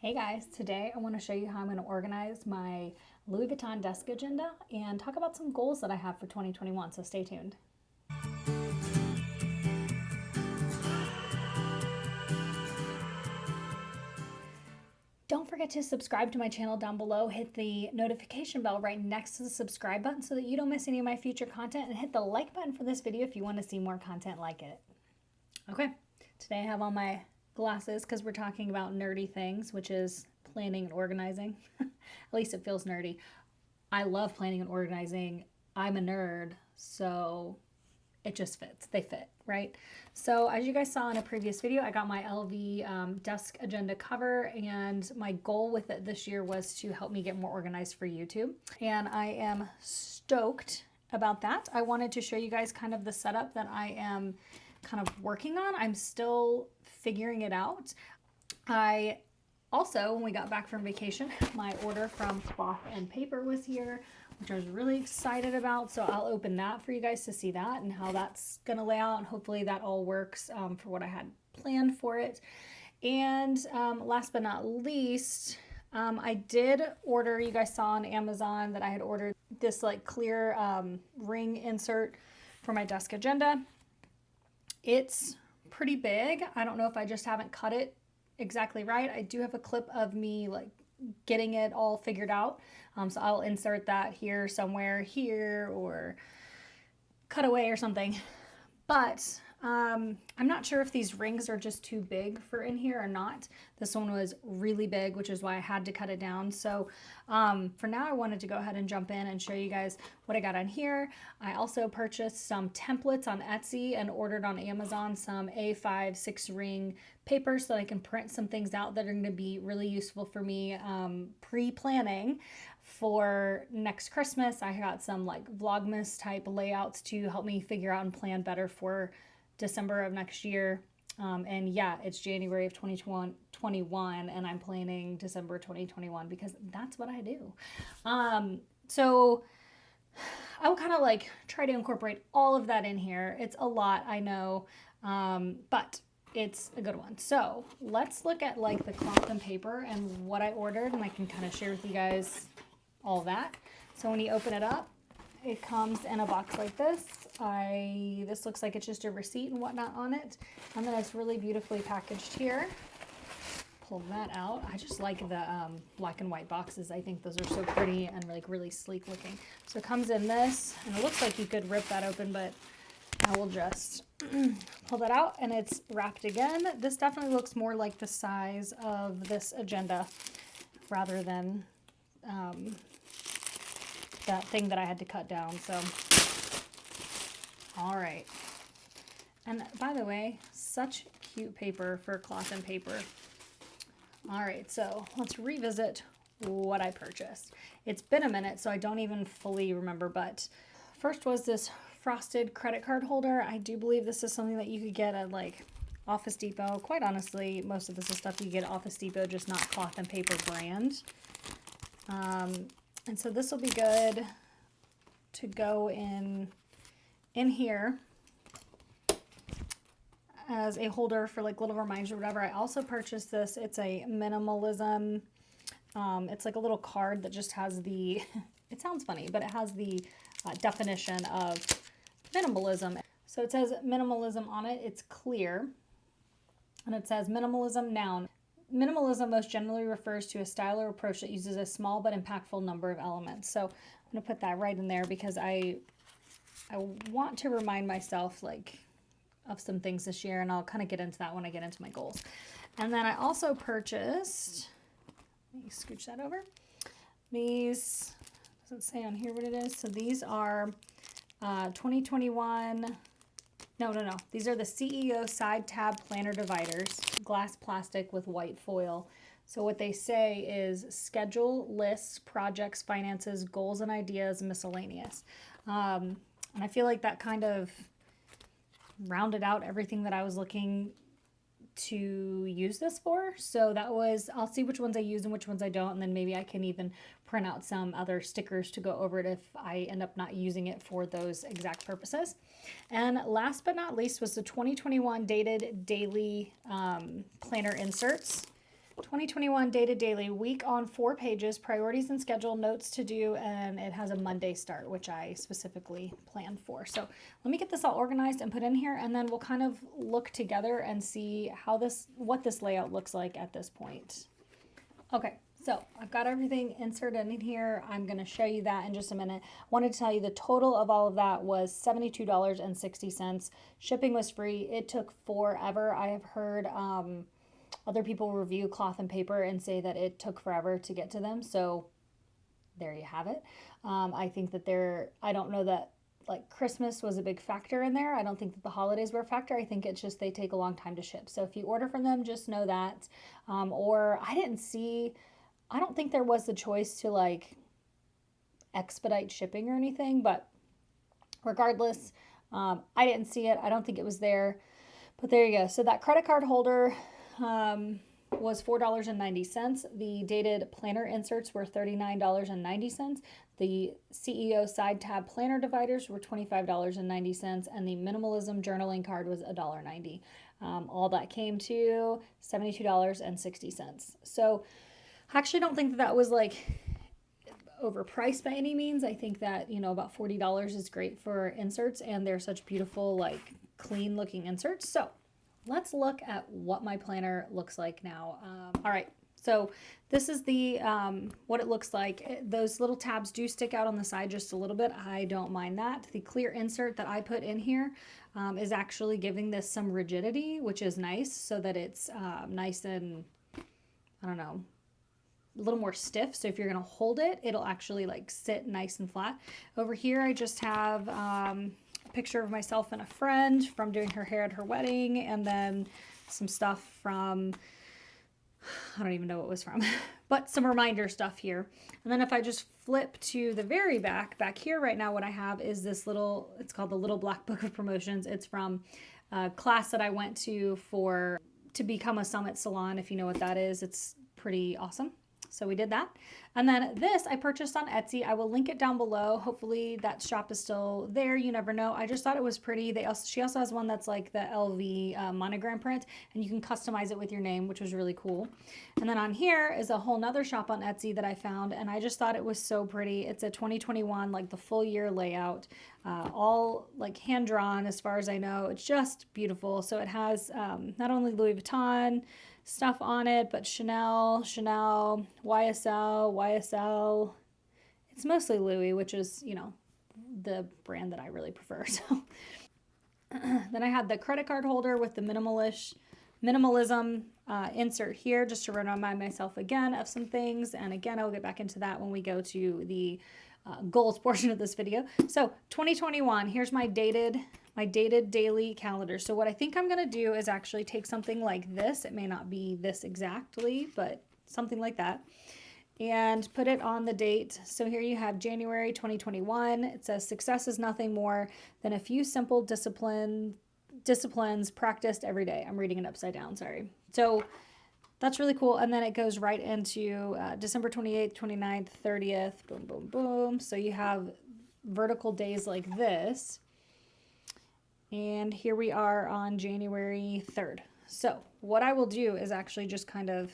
Hey guys, today I want to show you how I'm going to organize my Louis Vuitton desk agenda and talk about some goals that I have for 2021, so stay tuned. Don't forget to subscribe to my channel down below. Hit the notification bell right next to the subscribe button so that you don't miss any of my future content, and hit the like button for this video if you want to see more content like it. Okay, today I have on my glasses because we're talking about nerdy things, which is planning and organizing. At least it feels nerdy. I love planning and organizing. I'm a nerd, so it just fits. They fit, right? So as you guys saw in a previous video, I got my LV desk agenda cover, and my goal with it this year was to help me get more organized for YouTube. And I am stoked about that. I wanted to show you guys kind of the setup that I am kind of working on. I'm still figuring it out. I also, when we got back from vacation, my order from Cloth and Paper was here, which I was really excited about. So I'll open that for you guys to see that and how that's going to lay out. And hopefully that all works for what I had planned for it. And last but not least, I did order, you guys saw on Amazon that I had ordered this like clear ring insert for my desk agenda. It's pretty big. I don't know if I just haven't cut it exactly right. I do have a clip of me like getting it all figured out. So I'll insert that here somewhere here or cut away or something. But I'm not sure if these rings are just too big for in here or not. This one was really big, which is why I had to cut it down. So for now, I wanted to go ahead and jump in and show you guys what I got on here. I also purchased some templates on Etsy and ordered on Amazon some A5 6-ring paper so that I can print some things out that are going to be really useful for me pre-planning for next Christmas. I got some like Vlogmas type layouts to help me figure out and plan better for December of next year. And yeah, it's January of 2021 and I'm planning December 2021 because that's what I do. So I will kind of like try to incorporate all of that in here. It's a lot, I know, but it's a good one. So let's look at like the cloth and paper and what I ordered, and I can kind of share with you guys all that. So when you open it up, it comes in a box like this. This looks like it's just a receipt and whatnot on it. And then it's really beautifully packaged here. Pull that out. I just like the black and white boxes. I think those are so pretty and like really sleek looking. So it comes in this, and it looks like you could rip that open, but I will just pull that out, and it's wrapped again. This definitely looks more like the size of this agenda rather than that thing that I had to cut down. So all right, and by the way, such cute paper for cloth and paper. All right, so let's revisit what I purchased. It's been a minute, so I don't even fully remember, but first was this frosted credit card holder. I do believe this is something that you could get at like Office Depot. Quite honestly, most of this is stuff you get at Office Depot, just not Cloth and Paper brand. And so this will be good to go in here as a holder for like little reminders or whatever. I also purchased this. It's a minimalism. It's like a little card that just has the, it sounds funny, but it has the definition of minimalism. So it says minimalism on it. It's clear. And it says minimalism noun. Minimalism most generally refers to a style or approach that uses a small but impactful number of elements. So I'm going to put that right in there because I want to remind myself like of some things this year, and I'll kind of get into that when I get into my goals. And then I also purchased, let me scooch that over. These, does it say on here what it is? So these are 2021, no. These are the CEO side tab planner dividers, glass plastic with white foil. So what they say is schedule, lists, projects, finances, goals and ideas, miscellaneous. And I feel like that kind of rounded out everything that I was looking to use this for. So that was, I'll see which ones I use and which ones I don't, and then maybe I can even print out some other stickers to go over it if I end up not using it for those exact purposes. And last but not least was the 2021 dated daily planner inserts. 2021 Dated Daily, week on 4 pages, priorities and schedule, notes to do, and it has a Monday start, which I specifically planned for. So let me get this all organized and put in here, and then we'll kind of look together and see what this layout looks like at this point. Okay, so I've got everything inserted in here. I'm going to show you that in just a minute. Wanted to tell you the total of all of that was $72.60. Shipping was free. It took forever. I have heard other people review cloth and paper and say that it took forever to get to them. So there you have it. I think that I don't know that like Christmas was a big factor in there. I don't think that the holidays were a factor. I think it's just they take a long time to ship. So if you order from them, just know that. Or I don't think there was the choice to like expedite shipping or anything, but regardless, I didn't see it. I don't think it was there, but there you go. So that credit card holder was $4.90. The dated planner inserts were $39.90. The CEO side tab planner dividers were $25.90, and the minimalism journaling card was $1.90. All that came to $72.60. So I actually don't think that was like overpriced by any means. I think that, about $40 is great for inserts, and they're such beautiful, like clean looking inserts. So let's look at what my planner looks like now. All right, so this is the what it looks like. Those little tabs do stick out on the side just a little bit. I don't mind that. The clear insert that I put in here is actually giving this some rigidity, which is nice, so that it's nice and, I don't know, a little more stiff. So if you're going to hold it, it'll actually like sit nice and flat. Over here, I just have picture of myself and a friend from doing her hair at her wedding, and then some stuff from, I don't even know what it was from, but some reminder stuff here. And then if I just flip to the very back here right now, what I have is this it's called the Little Black Book of Promotions. It's from a class that I went to become a Summit Salon. If you know what that is, it's pretty awesome. So we did that. And then this I purchased on Etsy. I will link it down below. Hopefully that shop is still there. You never know. I just thought it was pretty. She also has one that's like the LV monogram print, and you can customize it with your name, which was really cool. And then on here is a whole nother shop on Etsy that I found, and I just thought it was so pretty. It's a 2021, like the full year layout, all like hand drawn as far as I know. It's just beautiful. So it has not only Louis Vuitton stuff on it, but Chanel, YSL. It's mostly Louis, which is, the brand that I really prefer. So then I had the credit card holder with the minimalism insert here, just to remind myself again of some things. And again, I'll get back into that when we go to the goals portion of this video. So 2021, here's my dated daily calendar. So what I think I'm going to do is actually take something like this. It may not be this exactly, but something like that, and put it on the date. So here you have January 2021. It says success is nothing more than a few simple disciplines practiced every day. I'm reading it upside down, sorry. So that's really cool. And then it goes right into December 28th, 29th, 30th, boom, boom, boom. So you have vertical days like this. And here we are on January 3rd. So what I will do is actually just kind of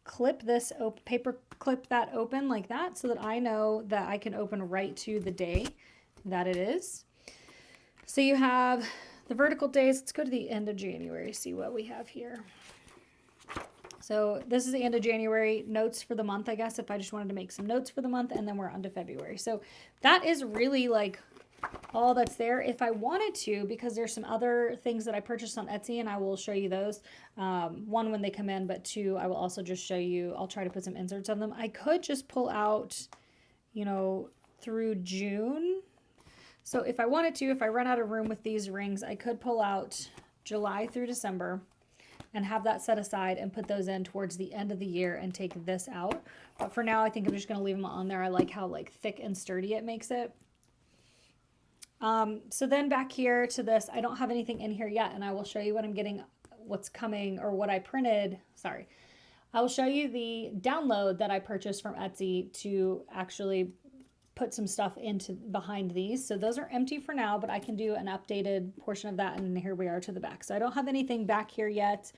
clip this paper clip that open like that, so that I know that I can open right to the day that it is. So you have the vertical days. Let's go to the end of January, see what we have here. So this is the end of January, notes for the month, I guess, if I just wanted to make some notes for the month, and then we're on to February. So that is really like all that's there. If I wanted to, because there's some other things that I purchased on Etsy, and I will show you those, one when they come in, but two, I will also just show you, I'll try to put some inserts of them. I could just pull out, through June. So if I wanted to, if I run out of room with these rings, I could pull out July through December and have that set aside and put those in towards the end of the year and take this out. But for now, I think I'm just going to leave them on there. I like how like thick and sturdy it makes it. So then back here to this, I don't have anything in here yet, and I will show you what I'm getting, what's coming, or what I printed. Sorry. I will show you the download that I purchased from Etsy to actually put some stuff into behind these. So those are empty for now, but I can do an updated portion of that, and here we are to the back. So I don't have anything back here yet.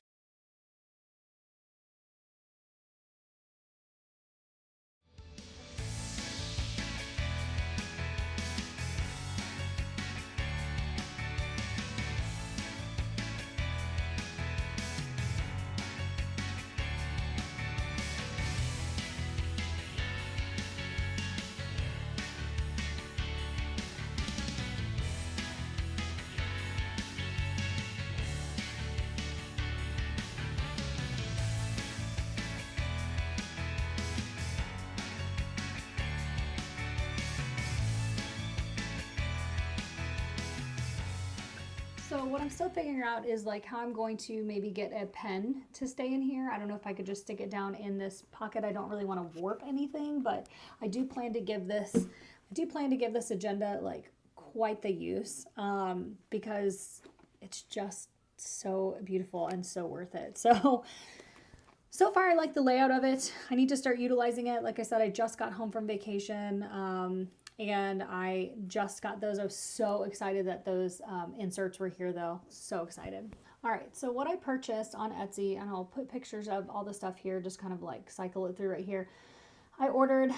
So what I'm still figuring out is like how I'm going to maybe get a pen to stay in here. I don't know if I could just stick it down in this pocket. I don't really want to warp anything, but I do plan to give this agenda like quite the use, because it's just so beautiful and so worth it. So far I like the layout of it. I need to start utilizing it. Like I said, I just got home from vacation, and I just got those. I was so excited that those inserts were here though. So excited. All right, so what I purchased on Etsy, and I'll put pictures of all the stuff here, just kind of like cycle it through right here. I ordered,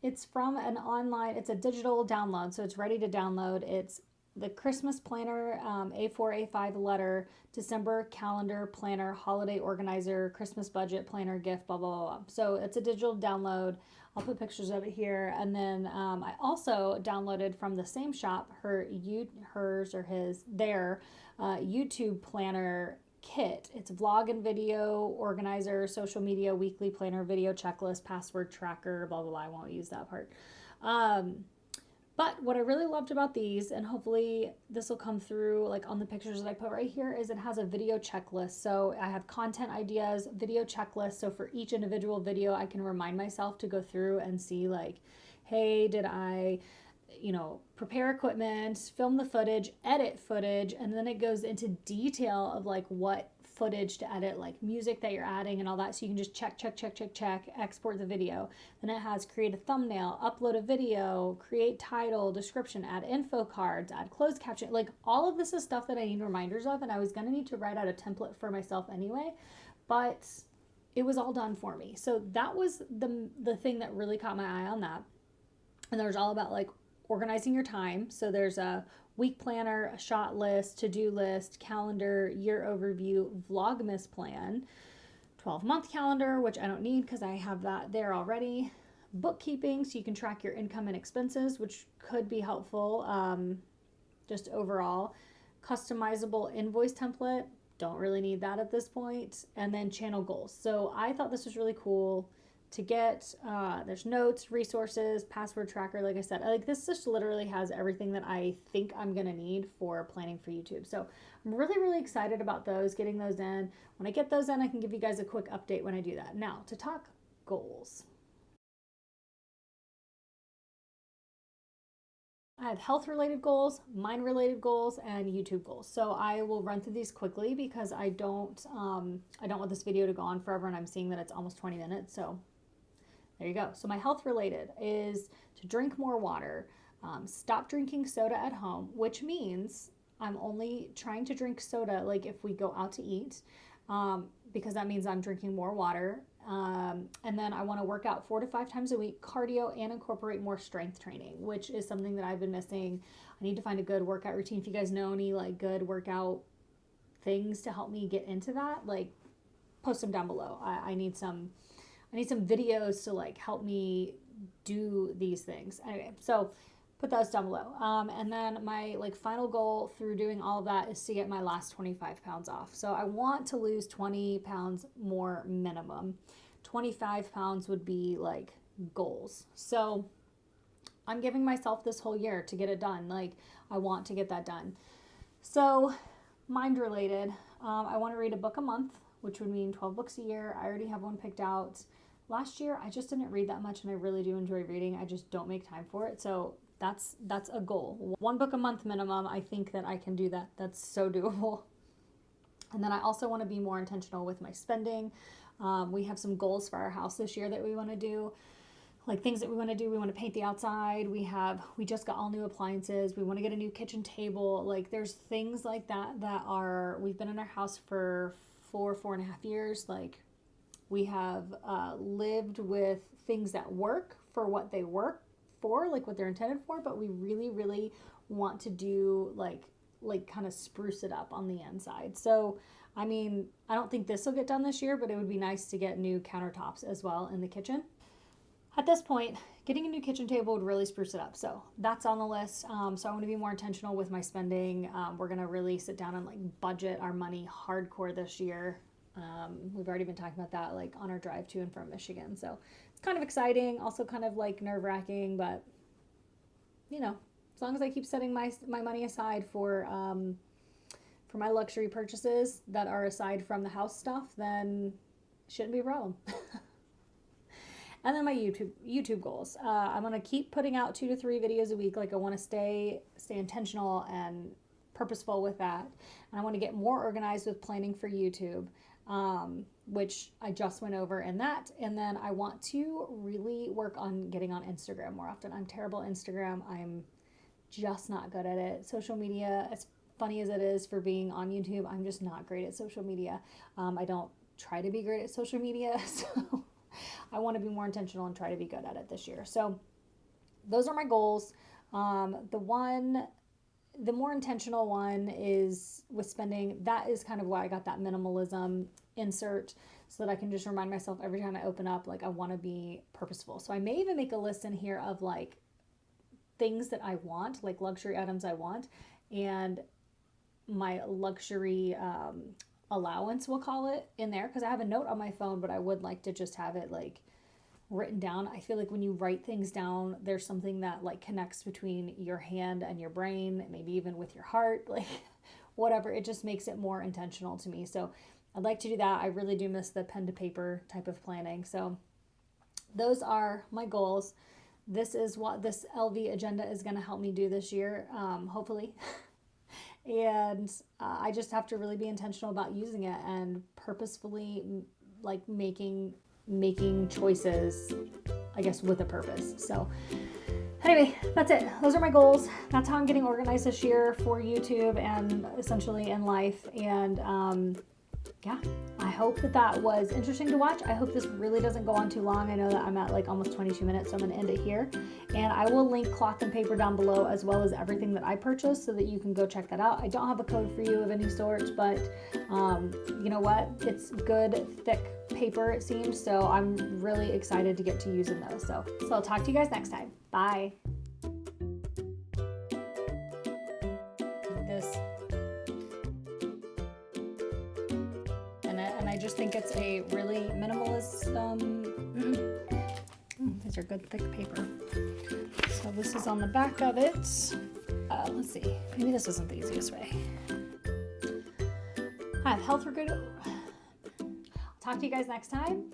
it's from an online, it's a digital download, so it's ready to download. It's the Christmas planner, A4, A5 letter, December calendar planner, holiday organizer, Christmas budget planner, gift, blah, blah, blah, blah. So it's a digital download. I'll put pictures of it here. And then I also downloaded from the same shop their YouTube planner kit. It's vlog and video organizer, social media, weekly planner, video checklist, password tracker, blah, blah, blah. I won't use that part. But what I really loved about these, and hopefully this will come through like on the pictures that I put right here, is it has a video checklist. So I have content ideas, video checklist. So for each individual video, I can remind myself to go through and see like, hey, did I, prepare equipment, film the footage, edit footage, and then it goes into detail of like what footage to edit, like music that you're adding and all that. So you can just check, export the video. Then it has create a thumbnail, upload a video, create title, description, add info cards, add closed caption. Like all of this is stuff that I need reminders of, and I was going to need to write out a template for myself anyway, but it was all done for me. So that was the thing that really caught my eye on that. And there's all about like organizing your time. So there's a week planner, a shot list, to-do list, calendar, year overview, Vlogmas plan, 12-month calendar, which I don't need because I have that there already, bookkeeping, so you can track your income and expenses, which could be helpful just overall, customizable invoice template, don't really need that at this point, and then channel goals. So I thought this was really cool to get. There's notes, resources, password tracker. Like I said, like this just literally has everything that I think I'm gonna need for planning for YouTube. So I'm really, really excited about those, getting those in. When I get those in, I can give you guys a quick update when I do that. Now to talk goals. I have health-related goals, mind-related goals, and YouTube goals. So I will run through these quickly because I don't want this video to go on forever, and I'm seeing that it's almost 20 minutes. So there you go. So my health-related is to drink more water, stop drinking soda at home, which means I'm only trying to drink soda like if we go out to eat, because that means I'm drinking more water. And then I want to work out 4 to 5 times a week, cardio, and incorporate more strength training, which is something that I've been missing. I need to find a good workout routine. If you guys know any like good workout things to help me get into that, like post them down below. I need some videos to like help me do these things. Anyway, so put those down below. And then my like final goal through doing all of that is to get my last 25 pounds off. So I want to lose 20 pounds more minimum. 25 pounds would be like goals. So I'm giving myself this whole year to get it done. Like I want to get that done. So mind related, I want to read a book a month, which would mean 12 books a year. I already have one picked out. Last year, I just didn't read that much, and I really do enjoy reading. I just don't make time for it. So that's a goal. 1 book a month minimum. I think that I can do that. That's so doable. And then I also want to be more intentional with my spending. We have some goals for our house this year that we want to do. Like things that we want to do. We want to paint the outside. We just got all new appliances. We want to get a new kitchen table. Like there's things like that we've been in our house for 4.5 years. Like we have lived with things that work for what they work for, like what they're intended for, but we really, really want to do like kind of spruce it up on the inside. So, I mean, I don't think this will get done this year, but it would be nice to get new countertops as well in the kitchen. At this point, getting a new kitchen table would really spruce it up. So that's on the list. So I want to be more intentional with my spending. We're going to really sit down and like budget our money hardcore this year. We've already been talking about that like on our drive to and from Michigan. So it's kind of exciting, also kind of like nerve-wracking, but you know, As long as I keep setting my money aside for my luxury purchases that are aside from the house stuff, then shouldn't be a problem. And then my YouTube goals. I'm gonna keep putting out 2 to 3 videos a week. Like, I want to stay intentional and purposeful with that. And I want to get more organized with planning for YouTube, which I just went over in that. And then I want to really work on getting on Instagram more often. I'm terrible at Instagram. I'm just not good at it. Social media, as funny as it is for being on YouTube, I'm just not great at social media. I don't try to be great at social media, so I want to be more intentional and try to be good at it this year. So those are my goals. The more intentional one is with spending. That is kind of why I got that minimalism insert, so that I can just remind myself every time I open up, like, I want to be purposeful. So I may even make a list in here of like things that I want, like luxury items I want, and my luxury allowance, we'll call it, in there, because I have a note on my phone, but I would like to just have it like written down. I feel like when you write things down, there's something that like connects between your hand and your brain, maybe even with your heart, like whatever. It just makes it more intentional to me. So I'd like to do that. I really do miss the pen to paper type of planning. So those are my goals. This is what this LV agenda is going to help me do this year, hopefully. And I just have to really be intentional about using it and purposefully like making choices, I guess, with a purpose. So anyway, that's it. Those are my goals. That's how I'm getting organized this year for YouTube and essentially in life. And yeah, I hope that was interesting to watch. I hope this really doesn't go on too long. I know that I'm at like almost 22 minutes, so I'm going to end it here. And I will link Cloth and Paper down below, as well as everything that I purchased, so that you can go check that out. I don't have a code for you of any sort, but you know what? It's good, thick paper, it seems. So I'm really excited to get to using those. So I'll talk to you guys next time. Bye. And I just think it's a really minimalist, these are good thick paper. So this is on the back of it. Let's see, maybe this isn't the easiest way. I have health for good. I'll talk to you guys next time.